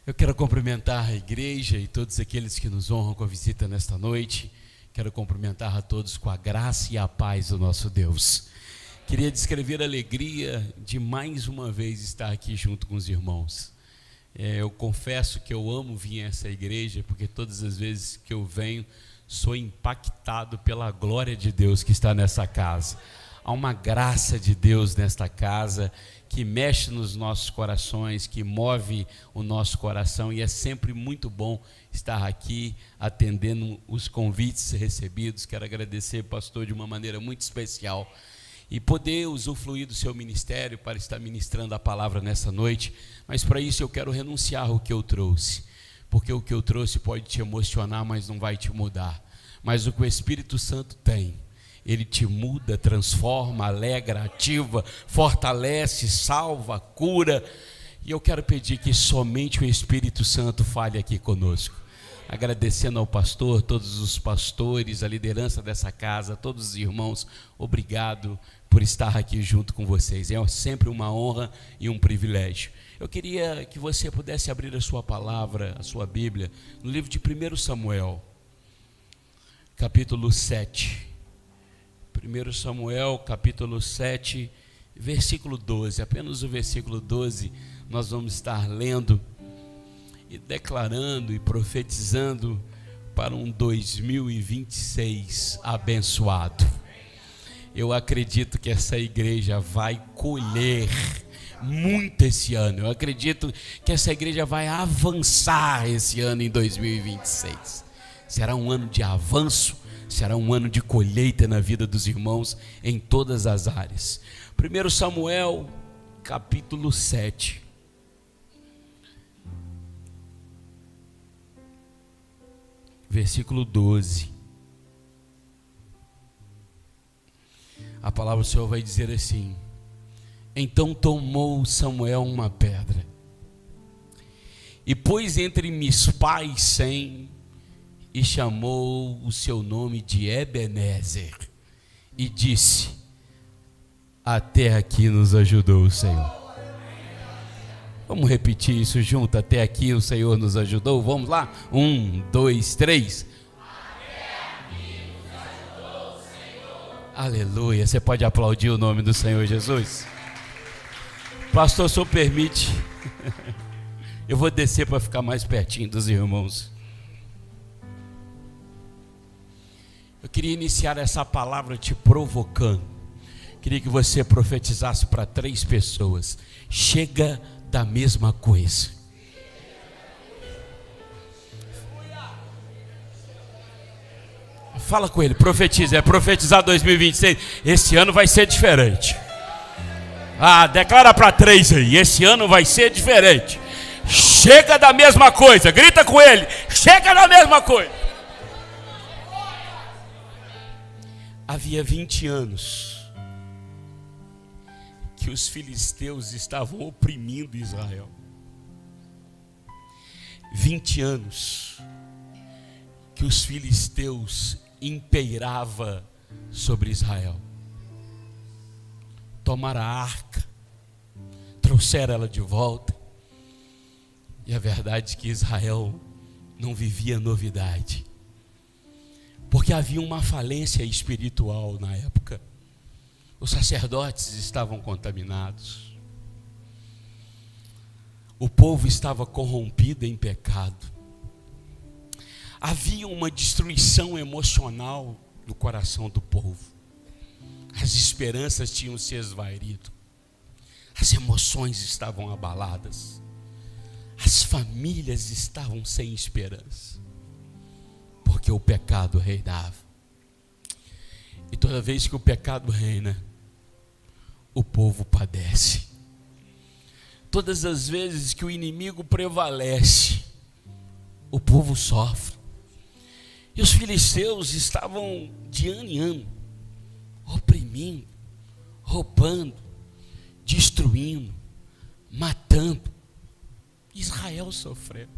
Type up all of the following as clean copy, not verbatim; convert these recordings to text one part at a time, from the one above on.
Eu quero cumprimentar a igreja e todos aqueles que nos honram com a visita nesta noite. Quero cumprimentar a todos com a graça e a paz do nosso Deus. Queria descrever a alegria de mais uma vez estar aqui junto com os irmãos. Eu confesso que eu amo vir a essa igreja, porque todas as vezes que eu venho, sou impactado pela glória de Deus que está nessa casa. Há uma graça de Deus nesta casa, que mexe nos nossos corações, que move o nosso coração, e é sempre muito bom estar aqui atendendo os convites recebidos. Quero agradecer, pastor, de uma maneira muito especial, e poder usufruir do seu ministério para estar ministrando a palavra nessa noite. Mas para isso eu quero renunciar ao que eu trouxe, porque o que eu trouxe pode te emocionar, mas não vai te mudar. Mas o que o Espírito Santo tem, ele te muda, transforma, alegra, ativa, fortalece, salva, cura. E eu quero pedir que somente o Espírito Santo fale aqui conosco. Agradecendo ao pastor, todos os pastores, a liderança dessa casa, todos os irmãos, obrigado por estar aqui junto com vocês. É sempre uma honra e um privilégio. Eu queria que você pudesse abrir a sua palavra, a sua Bíblia, no livro de 1 Samuel, capítulo 7. 1 Samuel, capítulo 7, versículo 12. Apenas o versículo 12 nós vamos estar lendo e declarando e profetizando para um 2026 abençoado. Eu acredito que essa igreja vai colher muito esse ano. Eu acredito que essa igreja vai avançar esse ano em 2026. Será um ano de avanço, será um ano de colheita na vida dos irmãos em todas as áreas. 1 Samuel, capítulo 7. Versículo 12. A palavra do Senhor vai dizer assim: então tomou Samuel uma pedra e pôs entre Mispa e Sem, e chamou o seu nome de Ebenezer, e disse: até aqui nos ajudou o Senhor. Vamos repetir isso junto: até aqui o Senhor nos ajudou. Vamos lá? 1, 2, 3. Até aqui nos ajudou o Senhor. Aleluia. Você pode aplaudir o nome do Senhor Jesus? Pastor, o senhor permite? Eu vou descer para ficar mais pertinho dos irmãos. Eu queria iniciar essa palavra te provocando. Queria que você profetizasse para 3 pessoas: chega da mesma coisa. Fala com ele, profetiza. É profetizar 2026. Esse ano vai ser diferente. Declara para 3 aí: esse ano vai ser diferente. Chega da mesma coisa. Grita com ele: chega da mesma coisa. Havia 20 anos que os filisteus estavam oprimindo Israel. 20 anos que os filisteus impeiravam sobre Israel. Tomaram a arca, trouxeram ela de volta. E a verdade é que Israel não vivia novidade, porque havia uma falência espiritual na época. Os sacerdotes estavam contaminados, o povo estava corrompido em pecado, havia uma destruição emocional no coração do povo. As esperanças tinham se esvaído, as emoções estavam abaladas, as famílias estavam sem esperança, porque o pecado reinava. E toda vez que o pecado reina, o povo padece. Todas as vezes que o inimigo prevalece, o povo sofre. E os filisteus estavam de ano em ano oprimindo, roubando, destruindo, matando. Israel sofreu.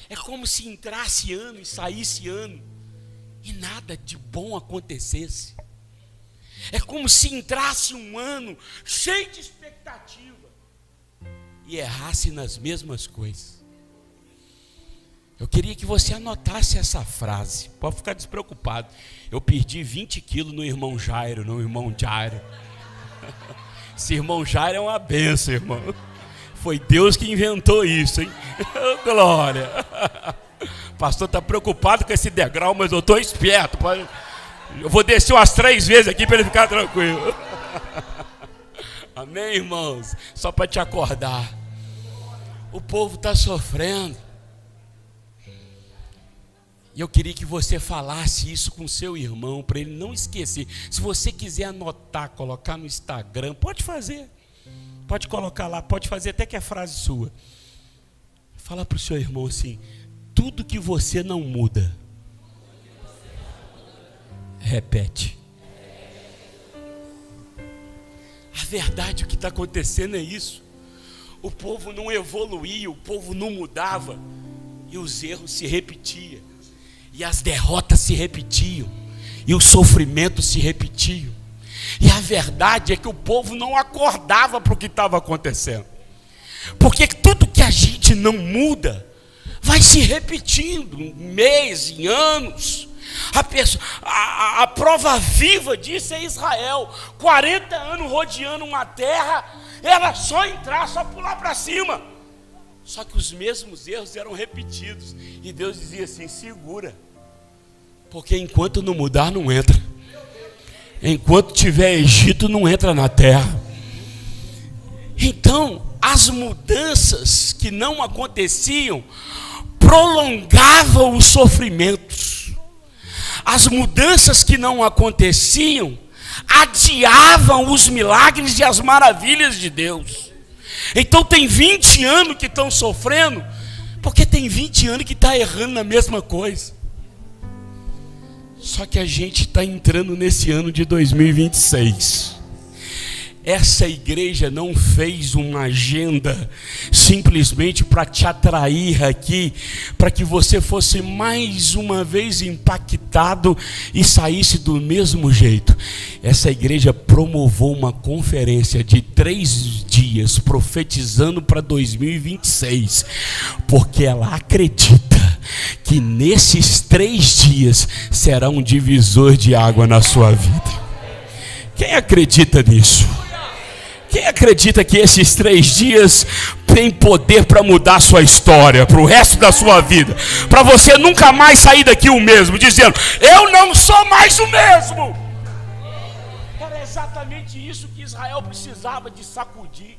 É como se entrasse ano e saísse ano e nada de bom acontecesse. É como se entrasse um ano cheio de expectativa e errasse nas mesmas coisas. Eu queria que você anotasse essa frase. Pode ficar despreocupado. Eu perdi 20 quilos no irmão Jairo, no irmão Jairo. Esse irmão Jairo é uma benção, irmão. Foi Deus que inventou isso, hein? Glória. O pastor está preocupado com esse degrau, mas eu estou esperto. Eu vou descer umas 3 vezes aqui para ele ficar tranquilo. Amém, irmãos? Só para te acordar. O povo está sofrendo. E eu queria que você falasse isso com seu irmão, para ele não esquecer. Se você quiser anotar, colocar no Instagram, pode fazer. Pode colocar lá, pode fazer até que é frase sua. Fala para o seu irmão assim: tudo que você não muda, repete. A verdade, o que está acontecendo é isso. O povo não evoluía, o povo não mudava, e os erros se repetiam, e as derrotas se repetiam, e o sofrimento se repetiam. E a verdade é que o povo não acordava para o que estava acontecendo, porque tudo que a gente não muda vai se repetindo, mês, em anos. A prova viva disso é Israel. 40 anos rodeando uma terra, era só entrar, só pular para cima. Só que os mesmos erros eram repetidos, e Deus dizia assim: segura, porque enquanto não mudar, não entra. Enquanto tiver Egito, não entra na terra. Então, as mudanças que não aconteciam prolongavam os sofrimentos. As mudanças que não aconteciam adiavam os milagres e as maravilhas de Deus. Então tem 20 anos que estão sofrendo, porque tem 20 anos que está errando na mesma coisa. Só que a gente está entrando nesse ano de 2026. Essa igreja não fez uma agenda simplesmente para te atrair aqui, para que você fosse mais uma vez impactado e saísse do mesmo jeito. Essa igreja promoveu uma conferência de 3 dias, profetizando para 2026, porque ela acredita que nesses 3 dias será um divisor de água na sua vida. Quem acredita nisso? Quem acredita que esses 3 dias tem poder para mudar a sua história, para o resto da sua vida, para você nunca mais sair daqui o mesmo, dizendo: eu não sou mais o mesmo? Era exatamente isso que Israel precisava de sacudir.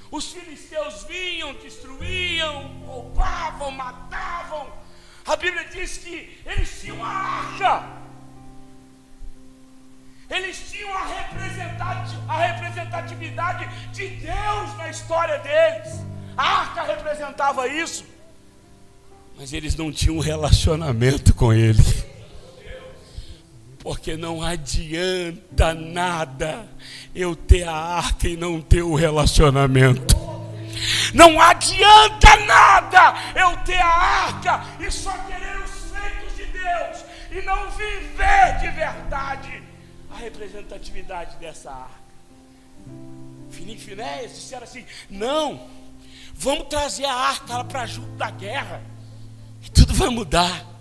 Os filisteus vinham, destruíam, roubavam, matavam. A Bíblia diz que eles tinham a arca. Eles tinham a representatividade de Deus na história deles. A arca representava isso. Mas eles não tinham um relacionamento com Ele. Porque não adianta nada eu ter a arca e não ter o relacionamento. Não adianta nada eu ter a arca e só querer os feitos de Deus e não viver de verdade a representatividade dessa arca. Filipe e Finéias disseram assim: não, vamos trazer a arca para junto da guerra e tudo vai mudar.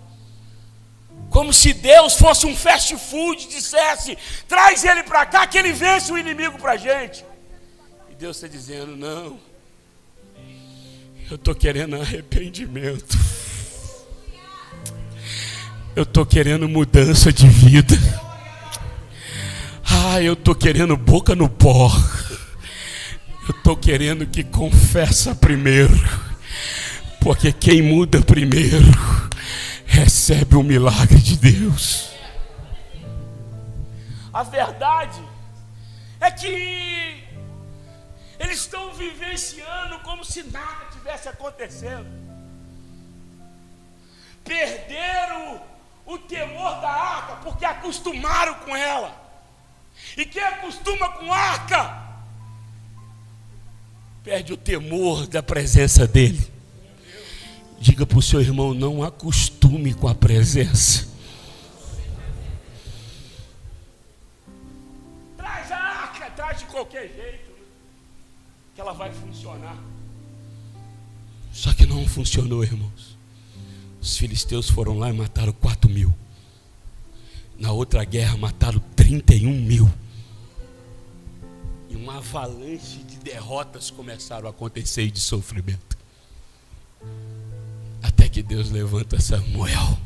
Como se Deus fosse um fast food, dissesse: traz ele para cá que ele vence o inimigo para a gente. E Deus está dizendo: não, eu estou querendo arrependimento, eu estou querendo mudança de vida. Eu estou querendo boca no pó. Eu estou querendo que confessa primeiro, porque quem muda primeiro recebe o milagre de Deus. A verdade é que eles estão vivenciando como se nada tivesse acontecendo. Perderam o temor da arca porque acostumaram com ela. E quem acostuma com arca perde o temor da presença dele. Diga para o seu irmão: não acostume com a presença. Traz a arca, traz de qualquer jeito. que ela vai funcionar. Só que não funcionou, irmãos. Os filisteus foram lá e mataram 4.000. Na outra guerra mataram 31.000. E uma avalanche de derrotas começaram a acontecer e de sofrimento. Até que Deus levanta Samuel.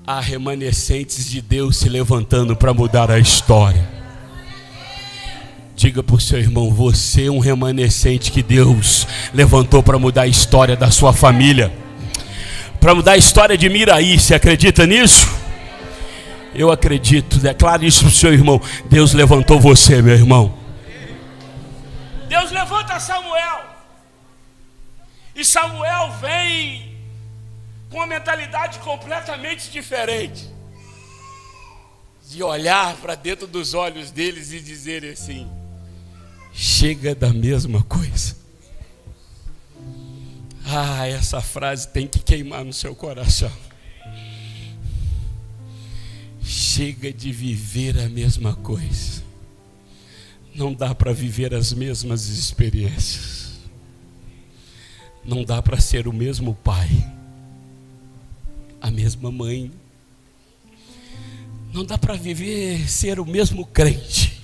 Há remanescentes de Deus se levantando para mudar a história. Diga para o seu irmão: você é um remanescente que Deus levantou para mudar a história da sua família, para mudar a história de Miraí. Você acredita nisso? Eu acredito. Declare isso para o seu irmão: Deus levantou você, meu irmão. Deus levanta Samuel. E Samuel vem com uma mentalidade completamente diferente, de olhar para dentro dos olhos deles e dizer assim: chega da mesma coisa. Essa frase tem que queimar no seu coração. Chega de viver a mesma coisa. Não dá para viver as mesmas experiências. Não dá para ser o mesmo pai, a mesma mãe. Não dá para viver ser o mesmo crente.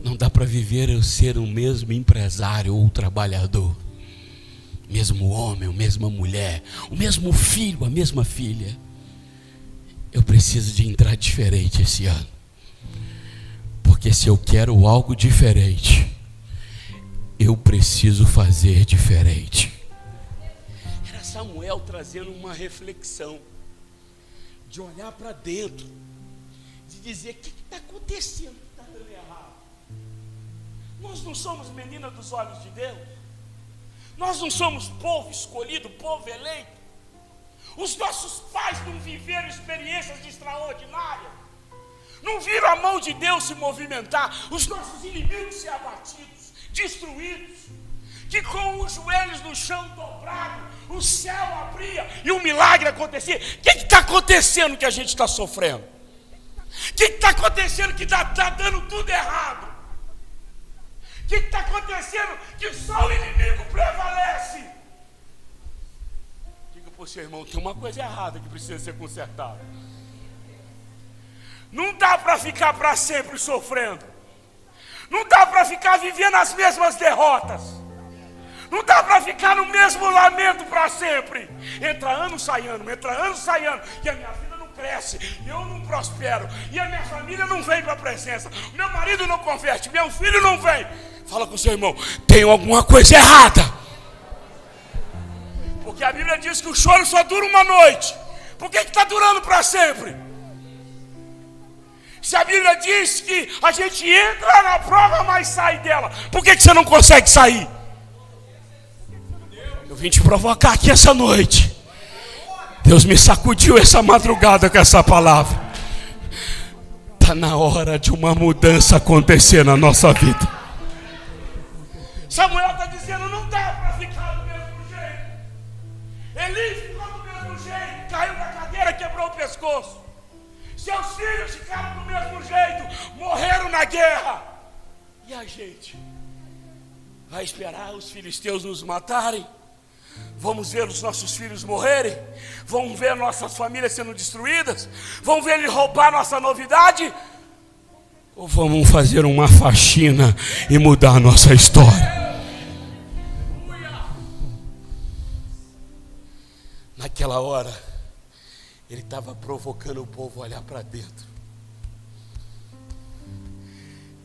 Não dá para viver ser o mesmo empresário ou trabalhador. Mesmo homem, a mesma mulher, o mesmo filho, a mesma filha. Eu preciso de entrar diferente esse ano. Porque se eu quero algo diferente, eu preciso fazer diferente. Era Samuel trazendo uma reflexão, de olhar para dentro, de dizer: o que está acontecendo que está dando errado? Nós não somos menina dos olhos de Deus? Nós não somos povo escolhido, povo eleito? Os nossos pais não viveram experiências extraordinárias? Não viram a mão de Deus se movimentar? Os nossos inimigos ser abatidos, destruídos, que com os joelhos no chão dobrados, o céu abria e um milagre acontecia. O que está acontecendo que a gente está sofrendo? O que está acontecendo que está dando tudo errado? O que está acontecendo que só o inimigo prevalece? Diga para o seu irmão: tem uma coisa errada que precisa ser consertada. Não dá para ficar para sempre sofrendo. Não dá para ficar vivendo as mesmas derrotas. Não dá para ficar no mesmo lamento para sempre. Entra ano, sai ano, entra ano, sai ano. E a minha vida não cresce, eu não prospero. E a minha família não vem para a presença. Meu marido não converte, meu filho não vem. Fala com o seu irmão: tem alguma coisa errada. Porque a Bíblia diz que o choro só dura uma noite. Por que está durando para sempre? Se a Bíblia diz que a gente entra na prova, mas sai dela, por que você não consegue sair? Eu vim te provocar aqui essa noite. Deus me sacudiu essa madrugada com essa palavra. Está na hora de uma mudança acontecer na nossa vida. Samuel está dizendo: não dá para ficar do mesmo jeito. Eli ficou do mesmo jeito, caiu da cadeira, quebrou o pescoço. Seus filhos ficaram do mesmo jeito, morreram na guerra. E a gente vai esperar os filisteus nos matarem? Vamos ver os nossos filhos morrerem? Vamos ver nossas famílias sendo destruídas? Vamos ver eles roubar nossa novidade? Ou vamos fazer uma faxina e mudar a nossa história? Naquela hora, ele estava provocando o povo a olhar para dentro.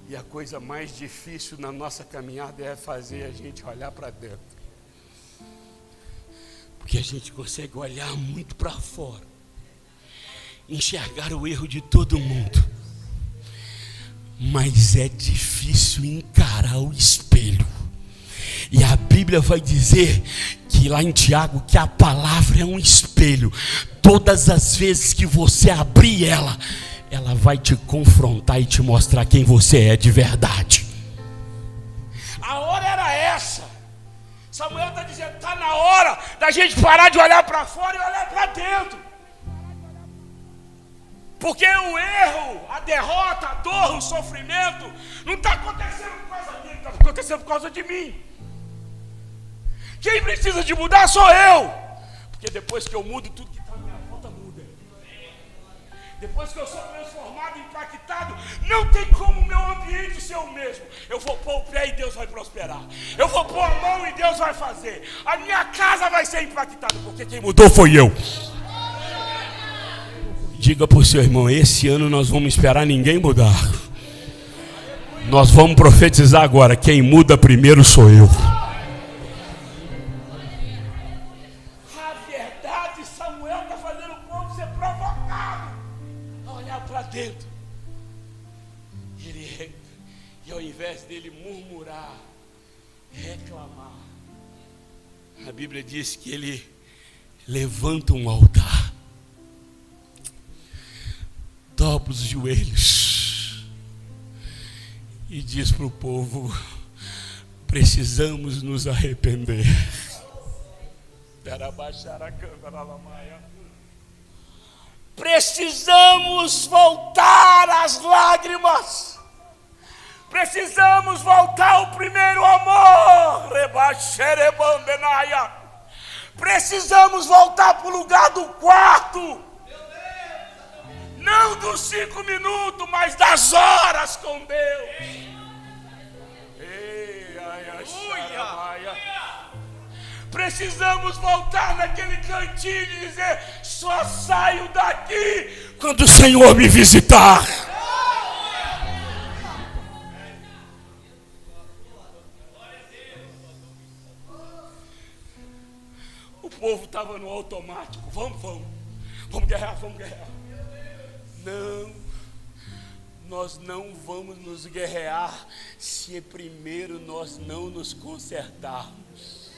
E a coisa mais difícil na nossa caminhada é fazer a gente olhar para dentro. Porque a gente consegue olhar muito para fora, enxergar o erro de todo mundo. Mas é difícil encarar o espelho. E a Bíblia vai dizer que lá em Tiago que a palavra é um espelho. Todas as vezes que você abrir ela, ela vai te confrontar e te mostrar quem você é de verdade. A hora era essa. Samuel está dizendo: está na hora da gente parar de olhar para fora e olhar para dentro. Porque o erro, a derrota, a dor, o sofrimento não está acontecendo por causa dele, está acontecendo por causa de mim. Quem precisa de mudar sou eu. Porque depois que eu mudo, tudo que está à minha volta muda. Depois que eu sou transformado, impactado, não tem como o meu ambiente ser o mesmo. Eu vou pôr o pé e Deus vai prosperar. Eu vou pôr a mão e Deus vai fazer. A minha casa vai ser impactada, porque quem mudou foi eu. Diga para o seu irmão, esse ano nós vamos esperar ninguém mudar. Nós vamos profetizar agora, quem muda primeiro sou eu. A verdade, Samuel está fazendo o povo ser provocado a olhar para dentro. E ao invés dele murmurar, reclamar, a Bíblia diz que ele levanta um altar, dobra os joelhos e diz para o povo: precisamos nos arrepender. Precisamos voltar às lágrimas. Precisamos voltar ao primeiro amor. Precisamos voltar para o lugar do quarto. Não dos 5 minutos, mas das horas com Deus. Precisamos voltar naquele cantinho e dizer: só saio daqui quando o Senhor me visitar. O povo estava no automático. Vamos guerrear. Não, nós não vamos nos guerrear se primeiro nós não nos consertarmos.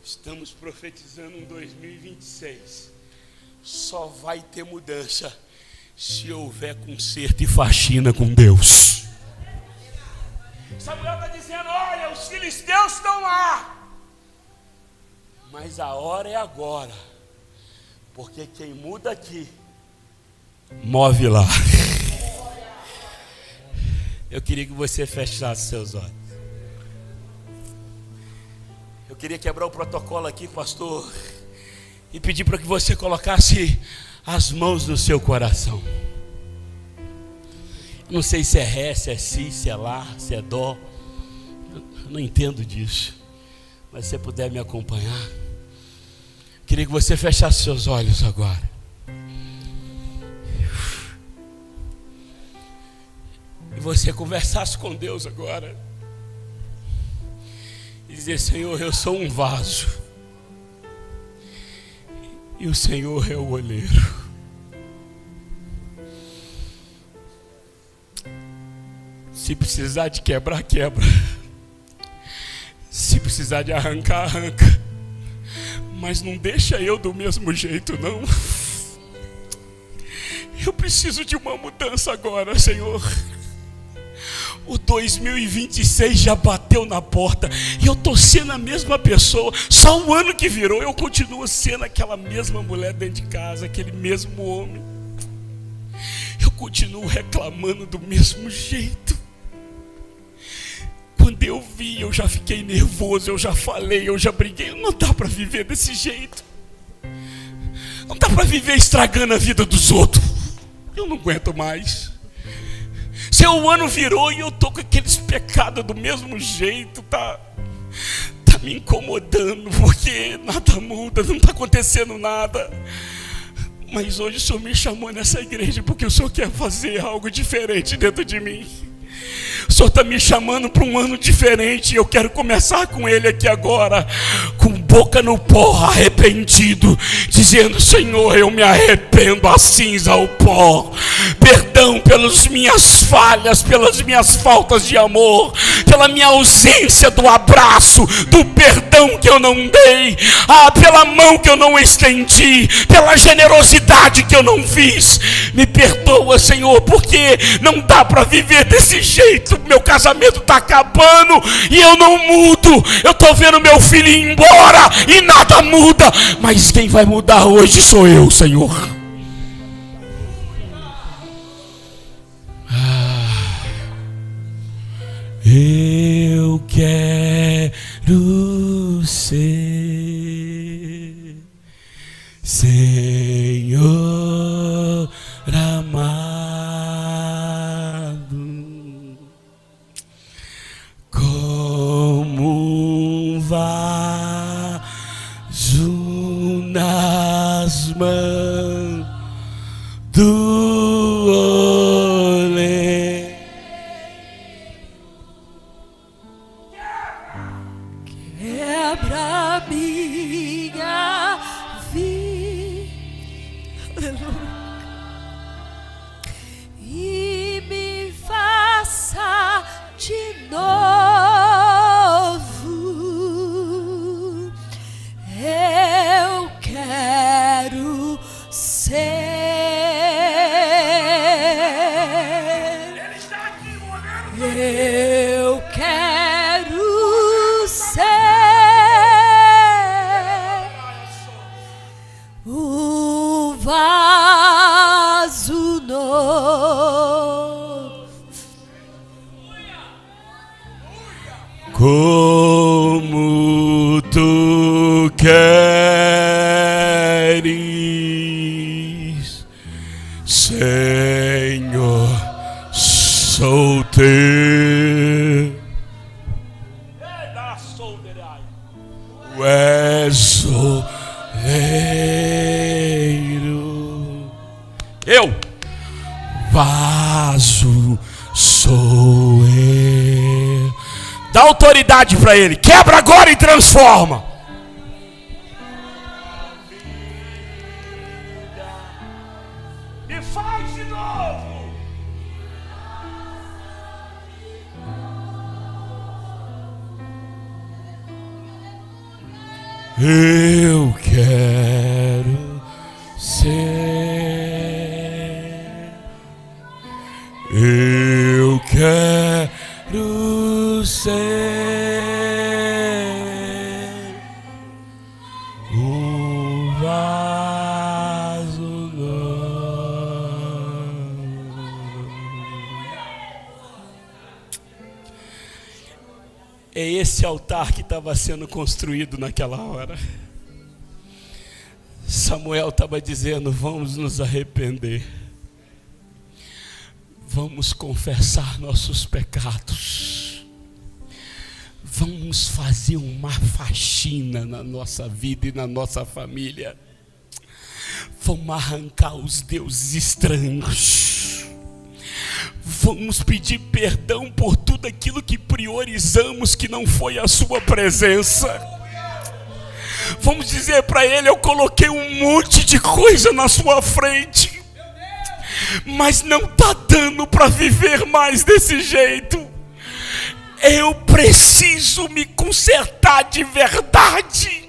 Estamos profetizando um 2026. Só vai ter mudança se houver conserto e faxina com Deus. Samuel está dizendo: olha, os filisteus estão lá, mas a hora é agora, porque quem muda aqui move lá. Eu queria que você fechasse seus olhos. Eu queria quebrar o protocolo aqui, pastor, e pedir para que você colocasse as mãos no seu coração. Não sei se é ré, se é si, se é lá, se é dó. Eu não entendo disso. Mas se você puder me acompanhar, queria que você fechasse seus olhos agora. E você conversasse com Deus agora. E dizer: Senhor, eu sou um vaso. E o Senhor é o olheiro. Se precisar de quebrar, quebra. Se precisar de arrancar, arranca. Mas não deixa eu do mesmo jeito, não. Eu preciso de uma mudança agora, Senhor. O 2026 já bateu na porta e eu estou sendo a mesma pessoa. Só o ano que virou eu continuo sendo aquela mesma mulher dentro de casa, aquele mesmo homem. Eu continuo reclamando do mesmo jeito. Quando eu vi, eu já fiquei nervoso, eu já falei, eu já briguei. Não dá para viver desse jeito. Não dá para viver estragando a vida dos outros. Eu não aguento mais. Seu ano virou e eu tô com aqueles pecados do mesmo jeito, tá me incomodando, porque nada muda, não está acontecendo nada. Mas hoje o Senhor me chamou nessa igreja porque o Senhor quer fazer algo diferente dentro de mim. O Senhor está me chamando para um ano diferente e eu quero começar com Ele aqui agora, com boca no pó, arrependido, dizendo: Senhor, eu me arrependo a cinza, ao pó. Perdão pelas minhas falhas, pelas minhas faltas de amor, pela minha ausência do abraço, do perdão que eu não dei, pela mão que eu não estendi, pela generosidade que eu não fiz. Me perdoa, Senhor, porque não dá para viver desse jeito. Meu casamento está acabando e eu não mudo. Eu estou vendo meu filho ir embora e nada muda. Mas quem vai mudar hoje sou eu, Senhor. Eu quero ser Senhor amado, como um vaso nas mãos do oleiro. Quebra minha vida, e me faça de novo. Eu quero ser. Eu quero ser um vaso novo. Como tu queres, Senhor, sou teu. Tu és oleiro, eu vaso sou eu. Dá autoridade para ele, quebra agora e transforma. E faz de novo. Eu quero ser. Eu quero ser um vaso novo. É esse altar que estava sendo construído naquela hora. Samuel estava dizendo: vamos nos arrepender. Vamos confessar nossos pecados. Vamos fazer uma faxina na nossa vida e na nossa família. Vamos arrancar os deuses estranhos. Vamos pedir perdão por tudo aquilo que priorizamos que não foi a sua presença. Vamos dizer para ele: eu coloquei um monte de coisa na sua frente, mas não está dando para viver mais desse jeito. Eu preciso me consertar de verdade.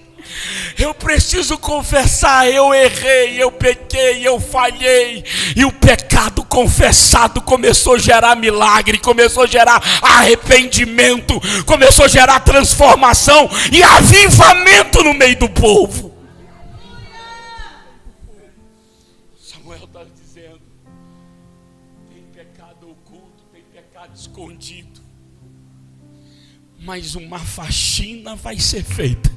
Eu preciso confessar: eu errei, eu pequei, eu falhei. E o pecado confessado começou a gerar milagre, começou a gerar arrependimento, começou a gerar transformação e avivamento no meio do povo. Samuel está dizendo: tem pecado oculto, tem pecado escondido, mas uma faxina vai ser feita.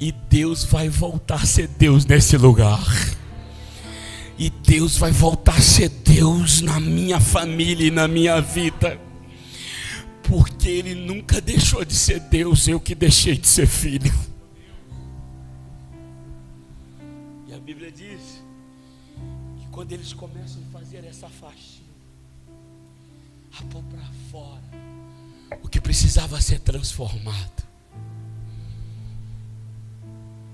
E Deus vai voltar a ser Deus nesse lugar. E Deus vai voltar a ser Deus na minha família e na minha vida. Porque Ele nunca deixou de ser Deus, eu que deixei de ser filho. E a Bíblia diz que quando eles começam a fazer essa faxina, a pôr para fora o que precisava ser transformado,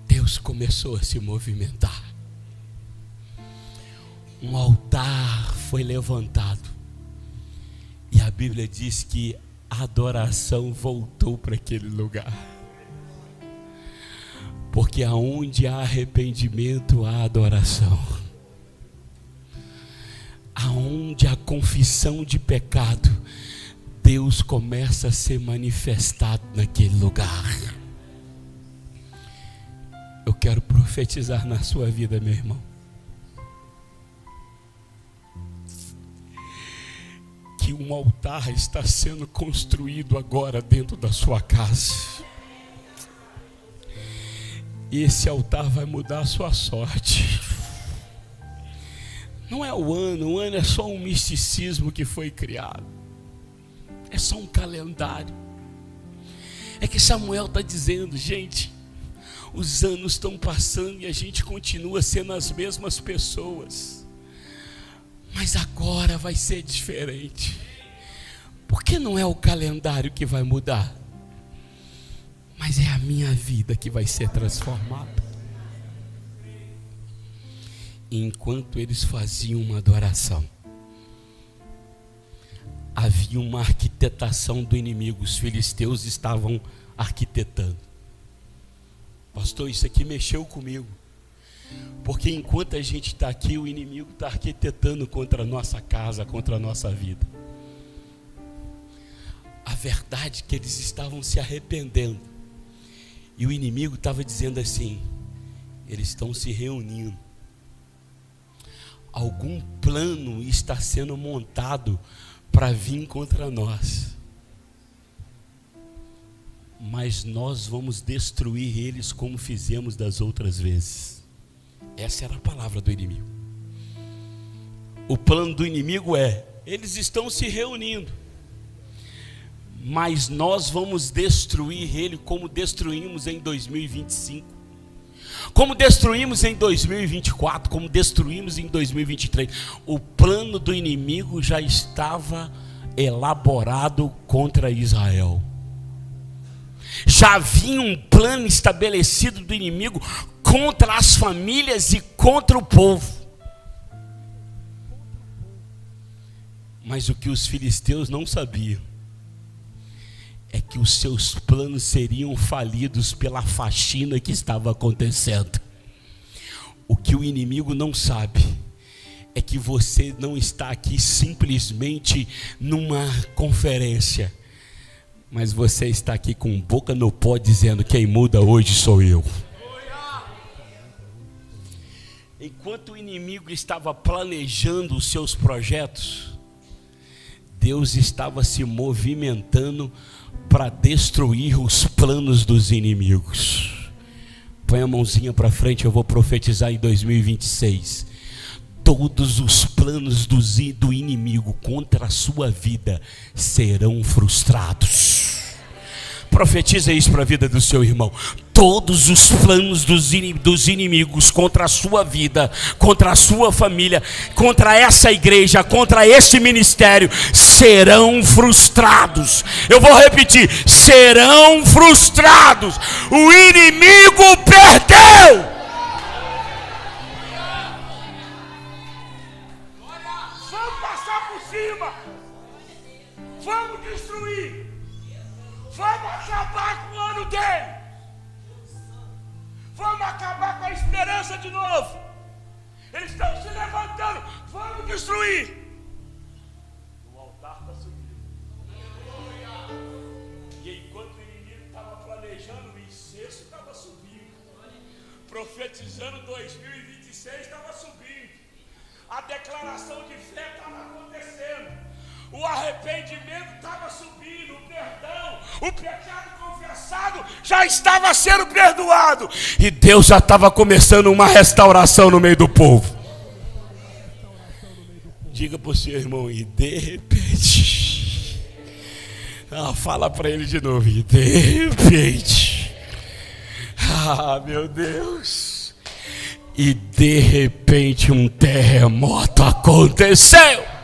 Deus começou a se movimentar. Um altar foi levantado. E a Bíblia diz que a adoração voltou para aquele lugar. Porque aonde há arrependimento, há adoração. Aonde há confissão de pecado, Deus começa a ser manifestado naquele lugar. Eu quero profetizar na sua vida, meu irmão, que um altar está sendo construído agora dentro da sua casa. E esse altar vai mudar a sua sorte. Não é o ano é só um misticismo que foi criado. É só um calendário. É que Samuel está dizendo, gente, os anos estão passando e a gente continua sendo as mesmas pessoas. Mas agora vai ser diferente. Porque não é o calendário que vai mudar, mas é a minha vida que vai ser transformada. E enquanto eles faziam uma adoração, havia uma arquitetação do inimigo. Os filisteus estavam arquitetando. Pastor, isso aqui mexeu comigo. Porque enquanto a gente está aqui, o inimigo está arquitetando contra a nossa casa, contra a nossa vida. A verdade é que eles estavam se arrependendo. E o inimigo estava dizendo assim: eles estão se reunindo. Algum plano está sendo montado para vir contra nós. Mas nós vamos destruir eles como fizemos das outras vezes. Essa era a palavra do inimigo. O plano do inimigo é: eles estão se reunindo, mas nós vamos destruir ele como destruímos em 2025, como destruímos em 2024, como destruímos em 2023. O plano do inimigo já estava elaborado contra Israel. Já havia um plano estabelecido do inimigo contra as famílias e contra o povo. Mas o que os filisteus não sabiam é que os seus planos seriam falidos pela faxina que estava acontecendo. O que o inimigo não sabe é que você não está aqui simplesmente numa conferência, mas você está aqui com boca no pó dizendo: quem muda hoje sou eu. Enquanto o inimigo estava planejando os seus projetos, Deus estava se movimentando para destruir os planos dos inimigos. Põe a mãozinha para frente, eu vou profetizar em 2026. Todos os planos do inimigo contra a sua vida serão frustrados. Profetiza isso para a vida do seu irmão. Todos os planos dos inimigos contra a sua vida, contra a sua família, contra essa igreja, contra este ministério, serão frustrados. Eu vou repetir: serão frustrados. O inimigo perdeu. Vamos passar por cima. Vamos destruir. Vamos acabar com o ano dele. Vamos acabar com a esperança de novo. Eles estão se levantando. Vamos destruir. O altar está subindo. E enquanto o inimigo estava planejando, o incenso estava subindo. Profetizando 2026 estava subindo. A declaração de fé estava acontecendo. O arrependimento estava subindo. O perdão, o pecado confessado já estava sendo perdoado. E Deus já estava começando uma restauração no meio do povo. Diga para o seu irmão: e de repente, fala para ele de novo: e de repente, meu Deus, e de repente um terremoto aconteceu.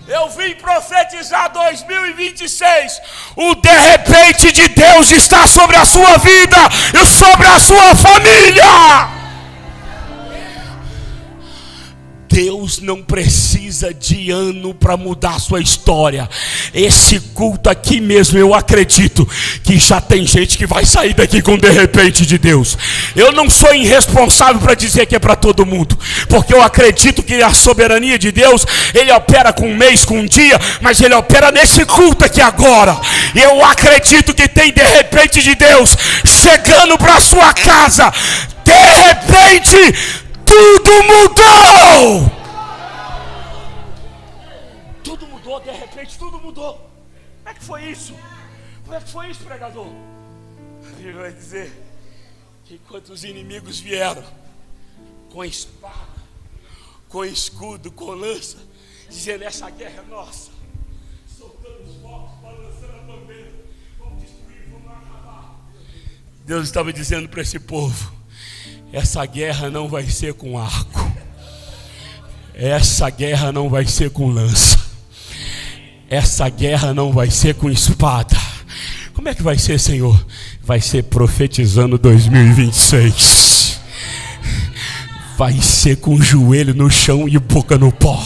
Eu vim profetizar 2026. O de repente de Deus está sobre a sua vida e sobre a sua família. Deus não precisa de ano para mudar a sua história. Esse culto aqui mesmo, eu acredito que já tem gente que vai sair daqui com de repente de Deus. Eu não sou irresponsável para dizer que é para todo mundo, porque eu acredito que a soberania de Deus, Ele opera com um mês, com um dia, mas Ele opera nesse culto aqui agora. E eu acredito que tem de repente de Deus chegando para a sua casa. De repente tudo mudou. Tudo mudou. repente tudo mudou. Como é que foi isso? Como é que foi isso, pregador? A Bíblia vai dizer que enquanto os inimigos vieram com espada, com escudo, com lança, dizendo: essa guerra é nossa, soltando os fogos, balançando a bandeira, vamos destruir, vamos acabar. Deus estava dizendo para esse povo: essa guerra não vai ser com arco, essa guerra não vai ser com lança, essa guerra não vai ser com espada. Como é que vai ser, Senhor? Vai ser profetizando 2026. Vai ser com o joelho no chão e boca no pó.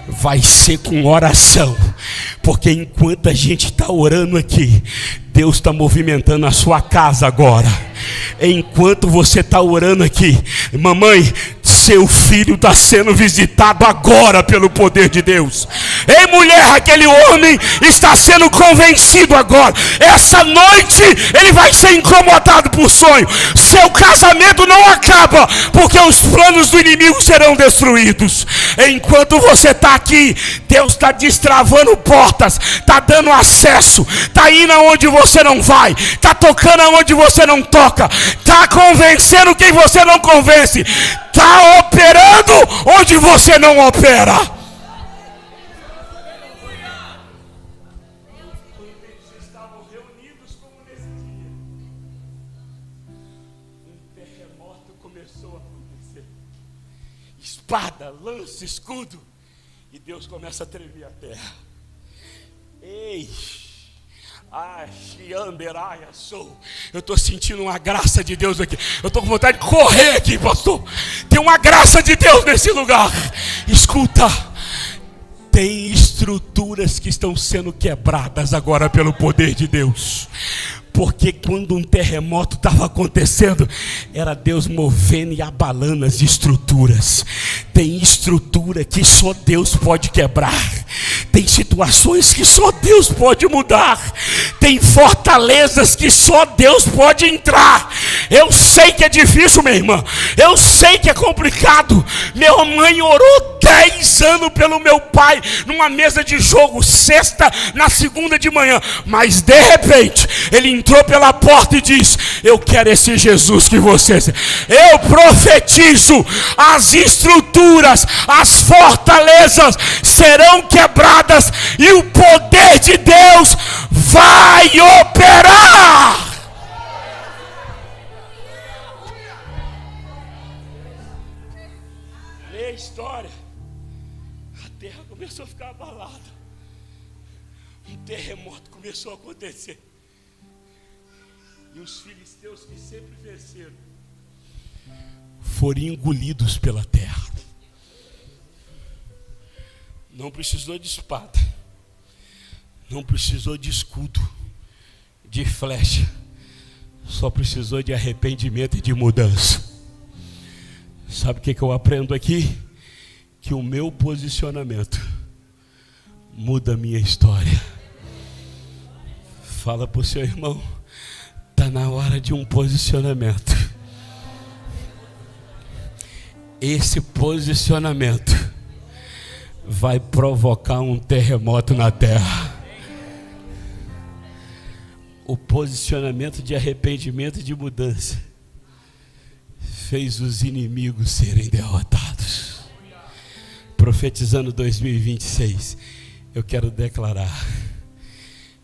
Vai ser com oração. Porque enquanto a gente está orando aqui, Deus está movimentando a sua casa agora. Enquanto você está orando aqui, mamãe, seu filho está sendo visitado agora pelo poder de Deus. Ei, mulher, aquele homem está sendo convencido agora. Essa noite ele vai ser incomodado por sonho. Seu casamento não acaba, porque os planos do inimigo serão destruídos. Enquanto você está aqui, Deus está destravando portas, está dando acesso, está indo aonde você não vai, está tocando aonde você não toca, está convencendo quem você não convence, está operando onde você não opera. Eles estavam reunidos como nesse dia. Um terremoto começou a acontecer. Espada, lança, escudo. E Deus começa a tremer a terra. Ei! Eu estou sentindo uma graça de Deus aqui. Eu estou com vontade de correr aqui, pastor. Tem uma graça de Deus nesse lugar. Escuta, tem estruturas que estão sendo quebradas agora pelo poder de Deus. Porque quando um terremoto estava acontecendo, era Deus movendo e abalando as estruturas. Tem estrutura que só Deus pode quebrar. Tem situações que só Deus pode mudar. Tem fortalezas que só Deus pode entrar. Eu sei que é difícil, minha irmã. Eu sei que é complicado. Minha mãe orou 10 anos pelo meu pai numa mesa de jogo, sexta, na segunda de manhã. Mas de repente, ele entrou pela porta e disse: eu quero esse Jesus que você... Eu profetizo, as estruturas, as fortalezas serão quebradas e o poder de Deus vai operar. Lê a história. A terra começou a ficar abalada. Um terremoto começou a acontecer. E os filisteus, que sempre venceram, foram engolidos pela terra. Não precisou de espada, não precisou de escudo, de flecha, só precisou de arrependimento e de mudança. Sabe o que eu aprendo aqui? Que o meu posicionamento muda a minha história. Fala para o seu irmão: está na hora de um posicionamento. Esse posicionamento vai provocar um terremoto na terra. O posicionamento de arrependimento e de mudança fez os inimigos serem derrotados. Profetizando 2026, eu quero declarar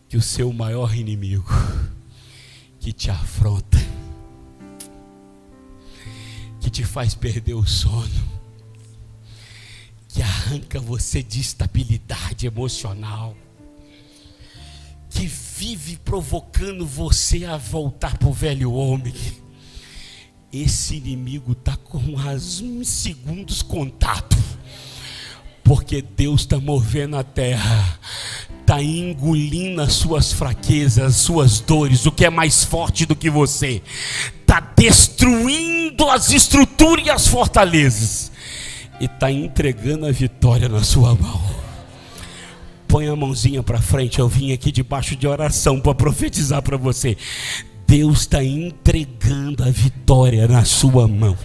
que o seu maior inimigo, que te afronta, que te faz perder o sono, que arranca você de estabilidade emocional, que vive provocando você a voltar para o velho homem, esse inimigo está com segundos contados, porque Deus está movendo a terra, está engolindo as suas fraquezas, as suas dores, o que é mais forte do que você, está destruindo as estruturas e as fortalezas, e está entregando a vitória na sua mão. Põe a mãozinha para frente. Eu vim aqui debaixo de oração para profetizar para você. Deus está entregando a vitória na sua mão.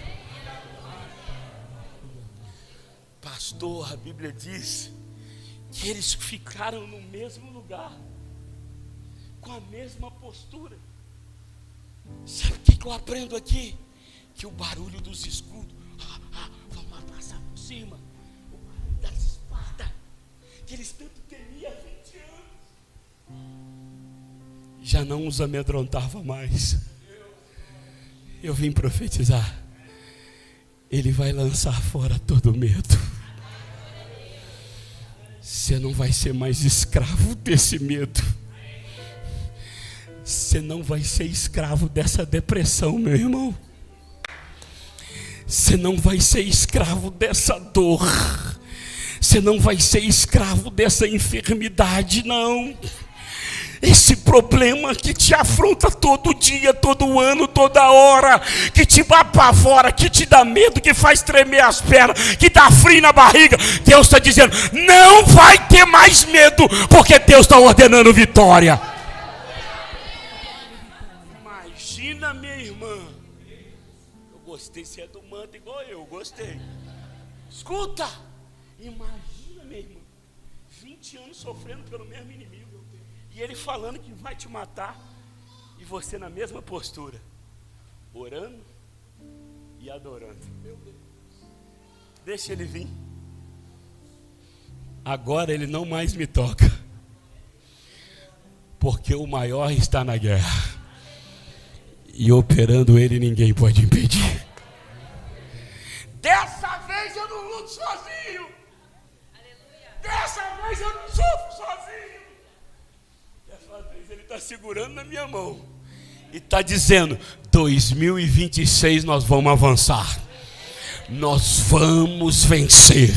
Pastor, a Bíblia diz que eles ficaram no mesmo lugar, com a mesma postura. Sabe o que eu aprendo aqui? Que o barulho dos escudos, vamos lá passar por cima, o barulho das espadas, que eles tanto temiam há 20 anos, já não os amedrontava mais. Eu vim profetizar, Ele vai lançar fora todo medo. Você não vai ser mais escravo desse medo. Você não vai ser escravo dessa depressão, meu irmão. Você não vai ser escravo dessa dor. Você não vai ser escravo dessa enfermidade, não. Esse problema que te afronta todo dia, todo ano, toda hora, que te apavora, que te dá medo, que faz tremer as pernas, que dá frio na barriga. Deus está dizendo, não vai ter mais medo, porque Deus está ordenando vitória. Imagina, minha irmã. Eu gostei, você é do manto igual eu, gostei. Escuta, imagina, minha irmã, 20 anos sofrendo pelo mesmo inimigo. E ele falando que vai te matar, e você na mesma postura, orando e adorando. Meu Deus. Deixa ele vir. Agora ele não mais me toca, porque o maior está na guerra, e operando ele ninguém pode impedir. Dessa vez eu não luto sozinho. Dessa vez eu não sofro sozinho. Ele está segurando na minha mão e está dizendo, 2026 nós vamos avançar, nós vamos vencer,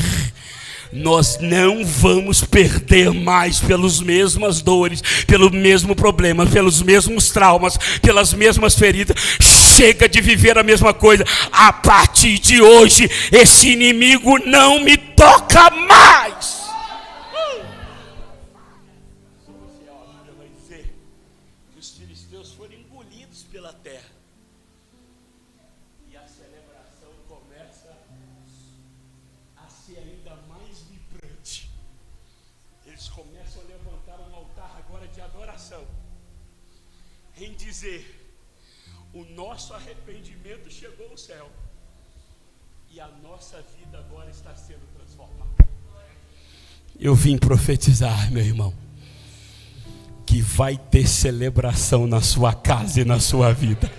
nós não vamos perder mais pelas mesmas dores, pelo mesmo problema, pelos mesmos traumas, pelas mesmas feridas. Chega de viver a mesma coisa. A partir de hoje esse inimigo não me toca mais. Em dizer, o nosso arrependimento chegou ao céu e a nossa vida agora está sendo transformada. Eu vim profetizar, meu irmão, que vai ter celebração na sua casa e na sua vida.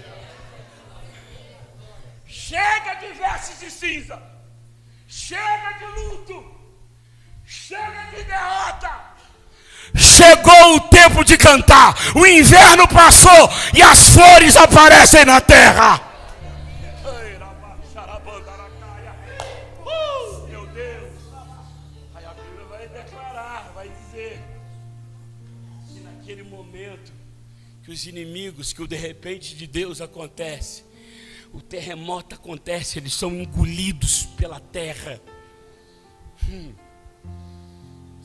Chega de vestes de cinza, chega de luto, chega de derrota. Chegou o tempo de cantar. O inverno passou e as flores aparecem na terra. Meu Deus. Aí a Bíblia vai declarar, vai dizer que naquele momento que os inimigos, que o de repente de Deus acontece, o terremoto acontece, eles são engolidos pela terra.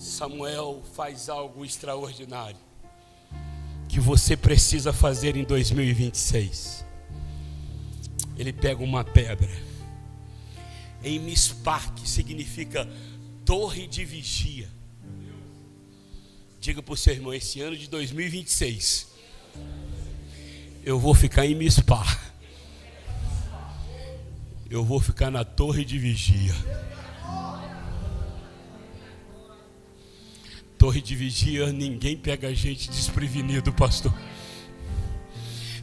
Samuel faz algo extraordinário que você precisa fazer em 2026. Ele pega uma pedra em Mispá, que significa torre de vigia. Diga para o seu irmão, esse ano de 2026 eu vou ficar em Mispá. Eu vou ficar na torre de vigia. Torre de vigia, ninguém pega a gente desprevenido, pastor.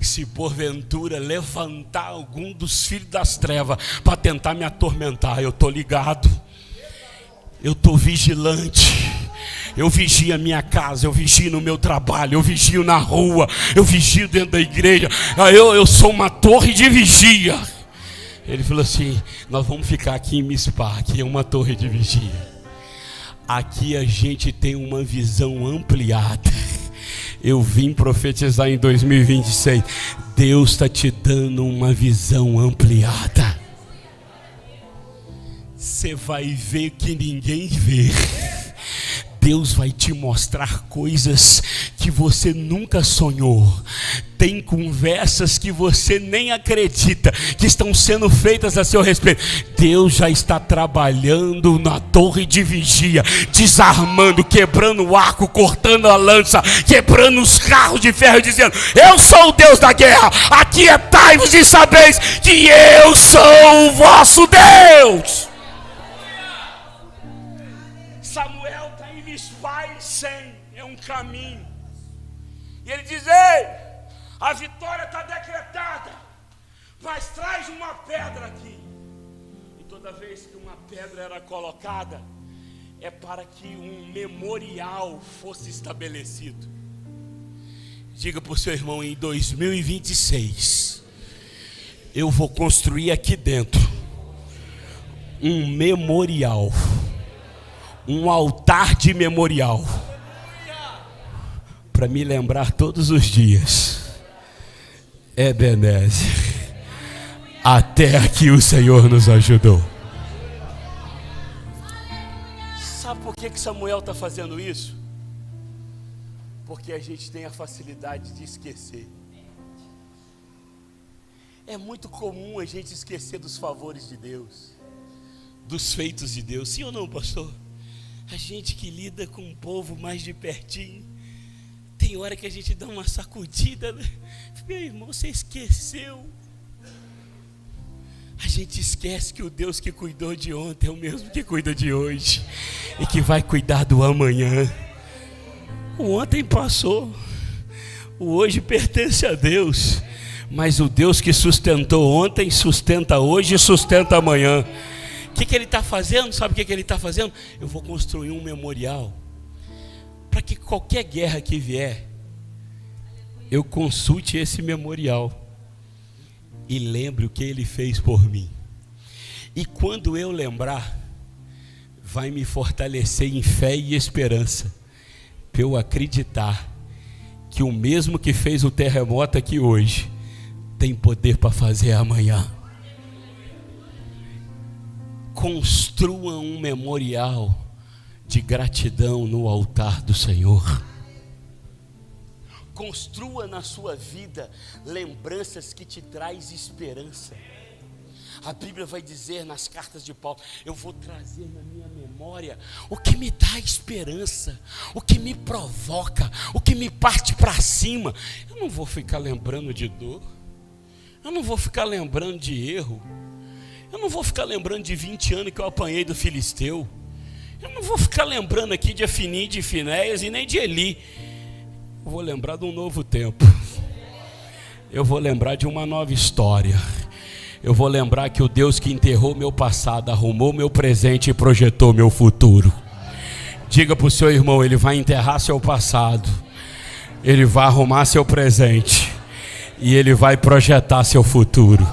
Se porventura levantar algum dos filhos das trevas para tentar me atormentar, eu estou ligado, eu estou vigilante. Eu vigio a minha casa, eu vigio no meu trabalho, eu vigio na rua, eu vigio dentro da igreja. Eu sou uma torre de vigia. Ele falou assim, nós vamos ficar aqui em Mispá, aqui é uma torre de vigia. Aqui a gente tem uma visão ampliada. Eu vim profetizar em 2026. Deus está te dando uma visão ampliada. Você vai ver que ninguém vê. Deus vai te mostrar coisas que você nunca sonhou. Tem conversas que você nem acredita que estão sendo feitas a seu respeito. Deus já está trabalhando na torre de vigia, desarmando, quebrando o arco, cortando a lança, quebrando os carros de ferro, dizendo: eu sou o Deus da guerra, aquietai-vos e sabeis que eu sou o vosso Deus. Samuel está em Mispa e Sem, é um caminho, e ele diz: ei, a vitória está decretada, mas traz uma pedra aqui. E toda vez que uma pedra era colocada, é para que um memorial fosse estabelecido. Diga para o seu irmão: em 2026, eu vou construir aqui dentro um memorial, um altar de memorial, para me lembrar todos os dias: Ebenezer, até aqui o Senhor nos ajudou. Sabe por que Samuel está fazendo isso? Porque a gente tem a facilidade de esquecer. É muito comum a gente esquecer dos favores de Deus, dos feitos de Deus. Sim ou não, pastor? A gente que lida com o povo mais de pertinho, tem hora que a gente dá uma sacudida, né? Meu irmão, você esqueceu. A gente esquece que o Deus que cuidou de ontem é o mesmo que cuida de hoje e que vai cuidar do amanhã. O ontem passou, o hoje pertence a Deus, mas o Deus que sustentou ontem sustenta hoje e sustenta amanhã. O que ele está fazendo? Sabe o que ele está fazendo? Eu vou construir um memorial para que qualquer guerra que vier, eu consulte esse memorial e lembre o que ele fez por mim. E quando eu lembrar, vai me fortalecer em fé e esperança, para eu acreditar que o mesmo que fez o terremoto aqui hoje, tem poder para fazer amanhã. Construa um memorial de gratidão no altar do Senhor. Construa na sua vida lembranças que te traz esperança. A Bíblia vai dizer nas cartas de Paulo: eu vou trazer na minha memória o que me dá esperança, o que me provoca, o que me parte para cima. Eu não vou ficar lembrando de dor, eu não vou ficar lembrando de erro, eu não vou ficar lembrando de 20 anos que eu apanhei do Filisteu, eu não vou ficar lembrando aqui de Afini, de Finéias e nem de Eli. Eu vou lembrar de um novo tempo, eu vou lembrar de uma nova história. Eu vou lembrar que o Deus que enterrou meu passado, arrumou meu presente e projetou meu futuro. Diga para o seu irmão: ele vai enterrar seu passado, ele vai arrumar seu presente e ele vai projetar seu futuro.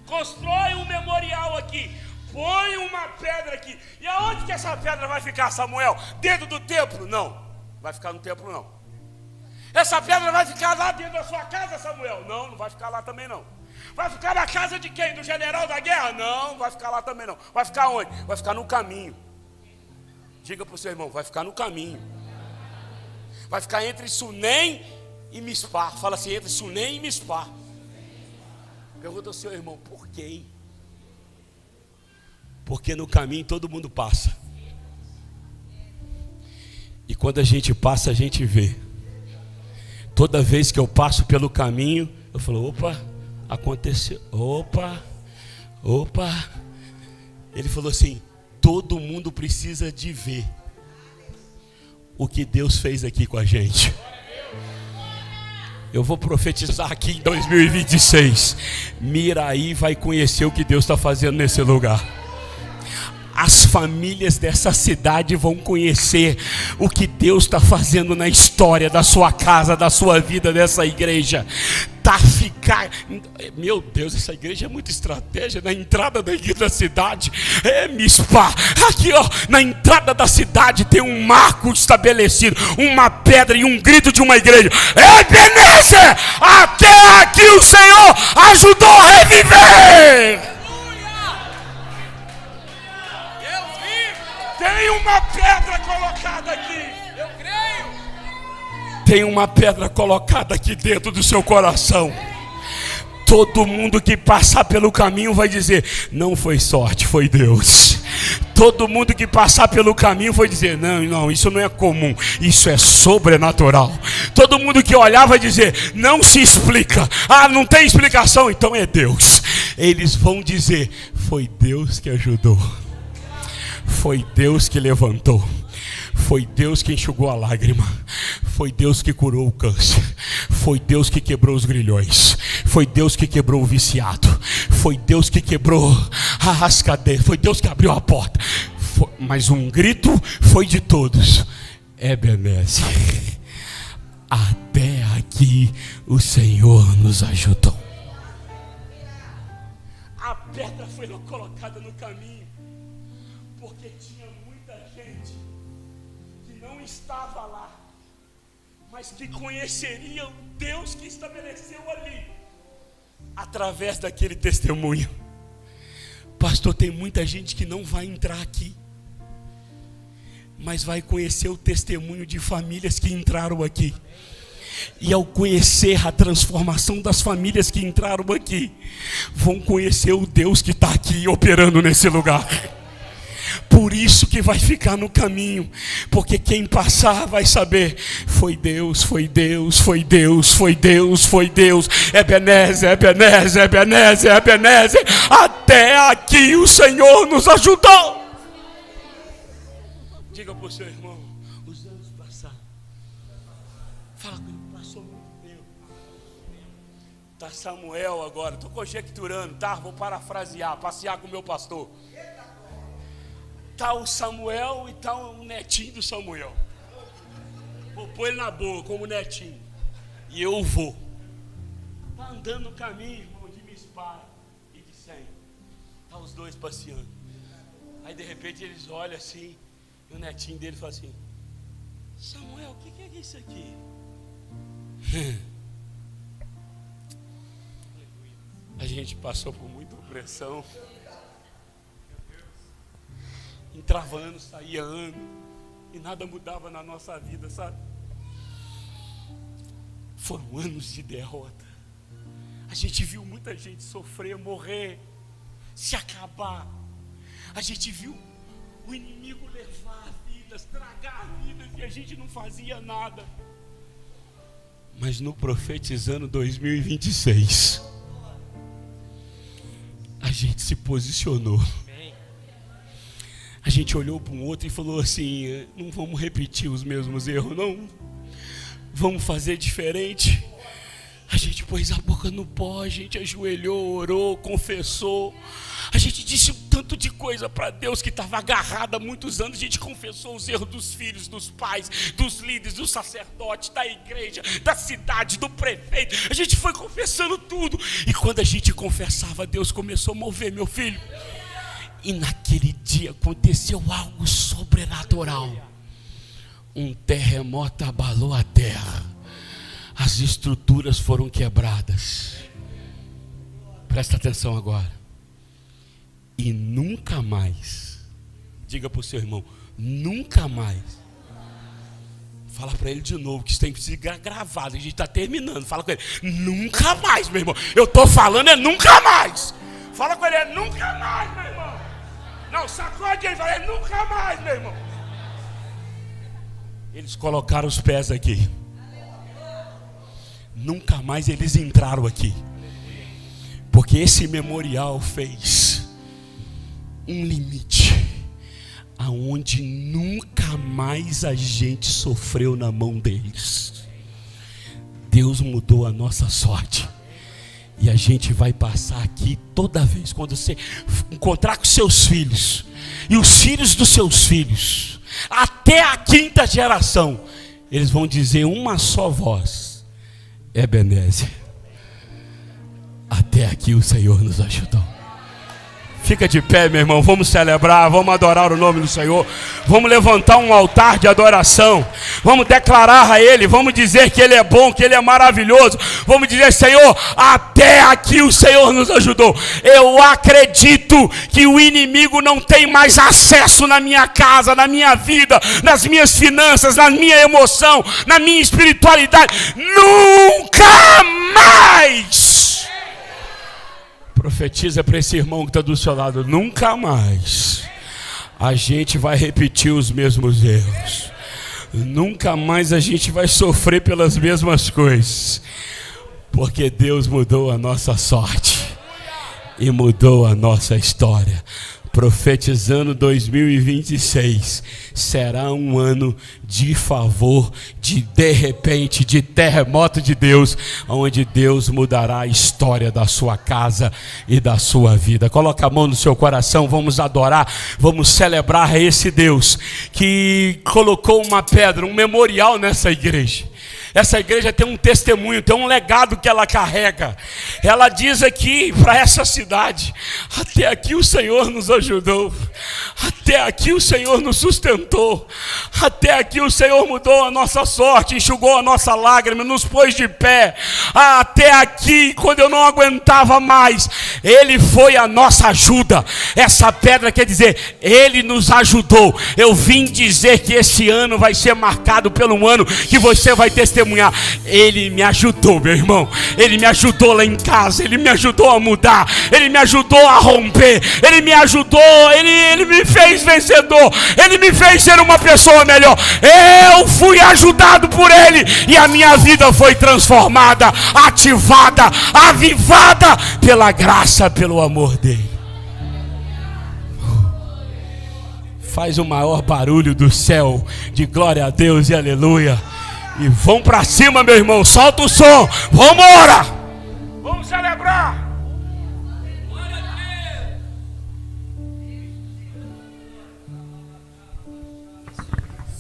Constrói um memorial aqui, põe uma pedra aqui. E aonde que essa pedra vai ficar, Samuel? Dentro do templo? Não, vai ficar no templo não. Essa pedra vai ficar lá dentro da sua casa, Samuel? Não, não vai ficar lá também não. Vai ficar na casa de quem? Do general da guerra? Não, não vai ficar lá também não. Vai ficar onde? Vai ficar no caminho. Diga para o seu irmão: vai ficar no caminho. Vai ficar entre Sunem e Mispa. Fala assim: entre Sunem e Mispa. Pergunta ao seu irmão: por quê? Porque no caminho todo mundo passa. E quando a gente passa, a gente vê. Toda vez que eu passo pelo caminho, eu falo: opa, aconteceu, opa. Ele falou assim: todo mundo precisa de ver o que Deus fez aqui com a gente. Eu vou profetizar aqui em 2026, Miraí vai conhecer o que Deus está fazendo nesse lugar. As famílias dessa cidade vão conhecer o que Deus está fazendo na história da sua casa, da sua vida, dessa igreja. Meu Deus, essa igreja é muita estratégia. Na entrada da cidade, Mispa, aqui ó, na entrada da cidade tem um marco estabelecido, uma pedra e um grito de uma igreja: Ebenezer, até aqui o Senhor ajudou a reviver. Tem uma pedra colocada aqui. Eu creio. Tem uma pedra colocada aqui dentro do seu coração. Todo mundo que passar pelo caminho vai dizer: não foi sorte, foi Deus. Todo mundo que passar pelo caminho vai dizer: não, isso não é comum, isso é sobrenatural. Todo mundo que olhar vai dizer: não se explica. Ah, não tem explicação, então é Deus. Eles vão dizer: foi Deus que ajudou, foi Deus que levantou, foi Deus que enxugou a lágrima, foi Deus que curou o câncer, foi Deus que quebrou os grilhões, foi Deus que quebrou o viciado, foi Deus que quebrou as cadeias, foi Deus que abriu a porta. Mas um grito foi de todos: Ebenezer, até aqui o Senhor nos ajudou. A pedra foi colocada no caminho porque tinha muita gente que não estava lá, mas que conheceria o Deus que estabeleceu ali, através daquele testemunho. Pastor, tem muita gente que não vai entrar aqui, mas vai conhecer o testemunho de famílias que entraram aqui. E ao conhecer a transformação das famílias que entraram aqui, vão conhecer o Deus que está aqui operando nesse lugar. Por isso que vai ficar no caminho, porque quem passar vai saber: foi Deus, foi Deus, foi Deus, foi Deus, foi Deus. Ebenezer, Ebenezer, Ebenezer, Ebenezer, até aqui o Senhor nos ajudou. Diga para o seu irmão: os anos passaram. Fala com ele: passou muito tempo. Está Samuel agora, estou conjecturando, tá? Vou parafrasear, passear com o meu pastor. Está o Samuel e está o netinho do Samuel. Vou pôr ele na boa como netinho. E eu vou. Está andando no caminho, irmão, de Mispar e de Sem. Está os dois passeando. Aí de repente eles olham assim, e o netinho dele fala assim: Samuel, o que é isso aqui? A gente passou por muita opressão. Entrava ano, saía ano, e nada mudava na nossa vida, sabe? Foram anos de derrota. A gente viu muita gente sofrer, morrer, se acabar. A gente viu o inimigo levar vidas, tragar vidas, e a gente não fazia nada. Mas no Profetizando 2026, a gente se posicionou. A gente olhou para um outro e falou assim: não vamos repetir os mesmos erros, não. Vamos fazer diferente. A gente pôs a boca no pó, a gente ajoelhou, orou, confessou. A gente disse um tanto de coisa para Deus que estava agarrado há muitos anos. A gente confessou os erros dos filhos, dos pais, dos líderes, dos sacerdotes, da igreja, da cidade, do prefeito. A gente foi confessando tudo. E quando a gente confessava, Deus começou a mover, meu filho. E naquele dia aconteceu algo sobrenatural. Um terremoto abalou a terra. As estruturas foram quebradas. Presta atenção agora. E nunca mais, diga para o seu irmão: nunca mais. Fala para ele de novo, que isso tem que ser gravado. A gente está terminando. Fala com ele: nunca mais, meu irmão. Eu estou falando é nunca mais. Fala com ele: é nunca mais, meu irmão. Não, sacode ele, fala: é nunca mais, meu irmão. Eles colocaram os pés aqui. Nunca mais eles entraram aqui. Porque esse memorial fez um limite aonde nunca mais a gente sofreu na mão deles. Deus mudou a nossa sorte. E a gente vai passar aqui toda vez quando você encontrar com seus filhos e os filhos dos seus filhos, até a 5ª geração, eles vão dizer uma só voz: Ebenezer, até aqui o Senhor nos ajudou. Fica de pé, meu irmão, vamos celebrar, vamos adorar o nome do Senhor, vamos levantar um altar de adoração, vamos declarar a Ele, vamos dizer que Ele é bom, que Ele é maravilhoso, vamos dizer: Senhor, até aqui o Senhor nos ajudou. Eu acredito que o inimigo não tem mais acesso na minha casa, na minha vida, nas minhas finanças, na minha emoção, na minha espiritualidade, nunca mais. Profetiza para esse irmão que está do seu lado: nunca mais a gente vai repetir os mesmos erros, nunca mais a gente vai sofrer pelas mesmas coisas, porque Deus mudou a nossa sorte e mudou a nossa história. Profetizando 2026 será um ano de favor, de repente, de terremoto de Deus, onde Deus mudará a história da sua casa e da sua vida. Coloca a mão no seu coração, vamos adorar, vamos celebrar esse Deus que colocou uma pedra, um memorial nessa igreja. Essa igreja tem um testemunho, tem um legado que ela carrega. Ela diz aqui para essa cidade: até aqui o Senhor nos ajudou, até aqui o Senhor nos sustentou, até aqui o Senhor mudou a nossa sorte, enxugou a nossa lágrima, nos pôs de pé. Até aqui, quando eu não aguentava mais, Ele foi a nossa ajuda. Essa pedra quer dizer: Ele nos ajudou. Eu vim dizer que esse ano vai ser marcado pelo um ano que você vai testemunhar. Ele me ajudou, meu irmão. Ele me ajudou lá em casa. Ele me ajudou a mudar. Ele me ajudou a romper. Ele me ajudou. Ele me fez vencedor. Ele me fez ser uma pessoa melhor. Eu fui ajudado por Ele e a minha vida foi transformada, ativada, avivada pela graça, pelo amor dele. Faz o maior barulho do céu de glória a Deus e aleluia. E vão para cima, meu irmão, solta o som, vamos orar, vamos celebrar.